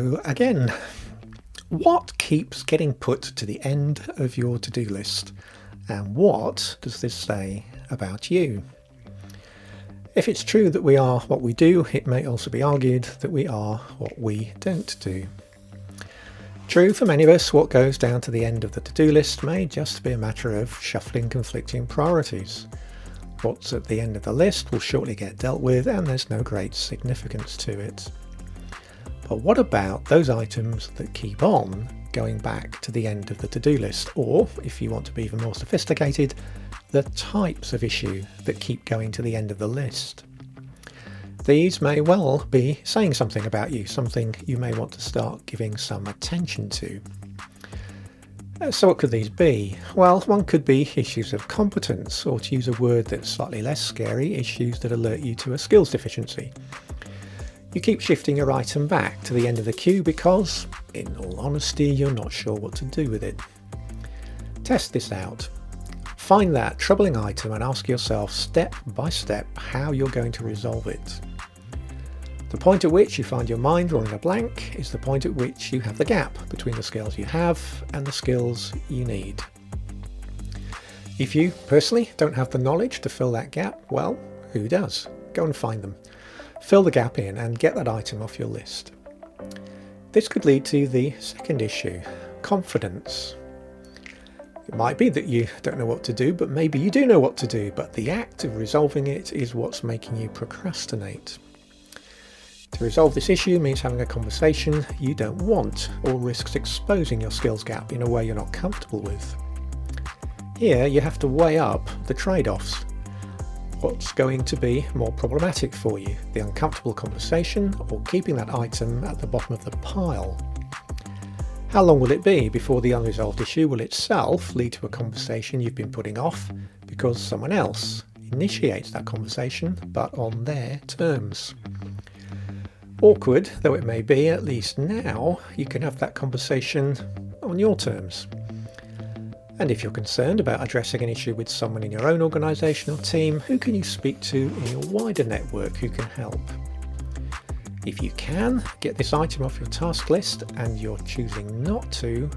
So again, what keeps getting put to the end of your to-do list? And what does this say about you? If it's true that we are what we do, it may also be argued that we are what we don't do. True, for many of us, what goes down to the end of the to-do list may just be a matter of shuffling conflicting priorities. What's at the end of the list will shortly get dealt with, and there's no great significance to it. But what about those items that keep on going back to the end of the to-do list? Or, if you want to be even more sophisticated, the types of issue that keep going to the end of the list. These may well be saying something about you, something you may want to start giving some attention to. So what could these be? Well, one could be issues of competence, or to use a word that's slightly less scary, issues that alert you to a skills deficiency. You keep shifting your item back to the end of the queue because, in all honesty, you're not sure what to do with it. Test this out. Find that troubling item and ask yourself step by step how you're going to resolve it. The point at which you find your mind drawing a blank is the point at which you have the gap between the skills you have and the skills you need. If you personally don't have the knowledge to fill that gap, well, who does? Go and find them. Fill the gap in and get that item off your list. This could lead to the second issue, confidence. It might be that you don't know what to do, but maybe you do know what to do, but the act of resolving it is what's making you procrastinate. To resolve this issue means having a conversation you don't want, or risks exposing your skills gap in a way you're not comfortable with. Here you have to weigh up the trade-offs. What's going to be more problematic for you, the uncomfortable conversation or keeping that item at the bottom of the pile? How long will it be before the unresolved issue will itself lead to a conversation you've been putting off because someone else initiates that conversation, but on their terms? Awkward though it may be, at least now you can have that conversation on your terms. And if you're concerned about addressing an issue with someone in your own organisation or team, who can you speak to in your wider network who can help? If you can, get this item off your task list and you're choosing not to,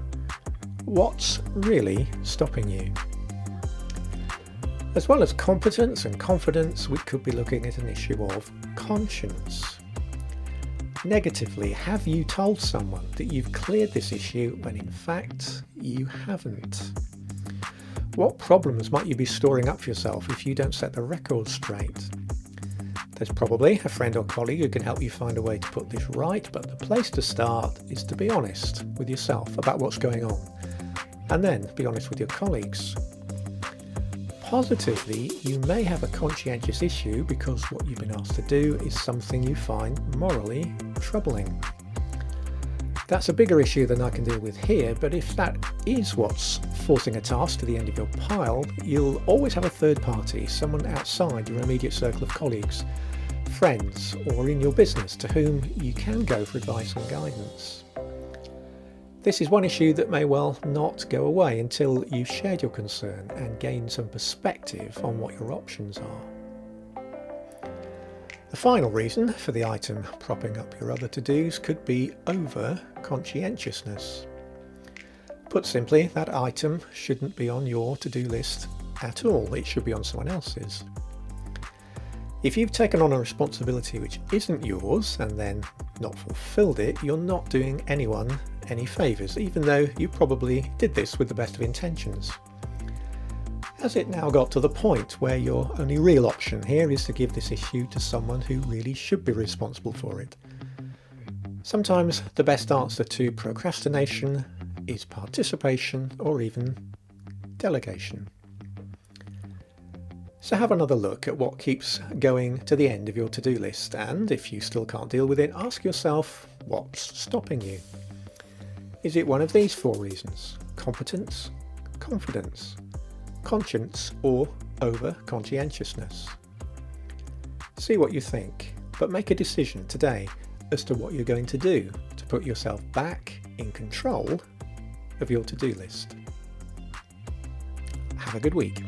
what's really stopping you? As well as competence and confidence, we could be looking at an issue of conscience. Negatively, have you told someone that you've cleared this issue when in fact you haven't? What problems might you be storing up for yourself if you don't set the record straight? There's probably a friend or colleague who can help you find a way to put this right, but the place to start is to be honest with yourself about what's going on, and then be honest with your colleagues. Positively, you may have a conscientious issue because what you've been asked to do is something you find morally troubling. That's a bigger issue than I can deal with here, but if that is what's forcing a task to the end of your pile, you'll always have a third party, someone outside your immediate circle of colleagues, friends, or in your business to whom you can go for advice and guidance. This is one issue that may well not go away until you've shared your concern and gained some perspective on what your options are. The final reason for the item propping up your other to-dos could be over-conscientiousness. Put simply, that item shouldn't be on your to-do list at all. It should be on someone else's. If you've taken on a responsibility which isn't yours and then not fulfilled it, you're not doing anyone any favours, even though you probably did this with the best of intentions. Has it now got to the point where your only real option here is to give this issue to someone who really should be responsible for it? Sometimes the best answer to procrastination is participation or even delegation. So have another look at what keeps going to the end of your to-do list, and if you still can't deal with it, ask yourself what's stopping you. Is it one of these four reasons? Competence, confidence, conscience, or over-conscientiousness? See what you think, but make a decision today as to what you're going to do to put yourself back in control of your to-do list. Have a good week.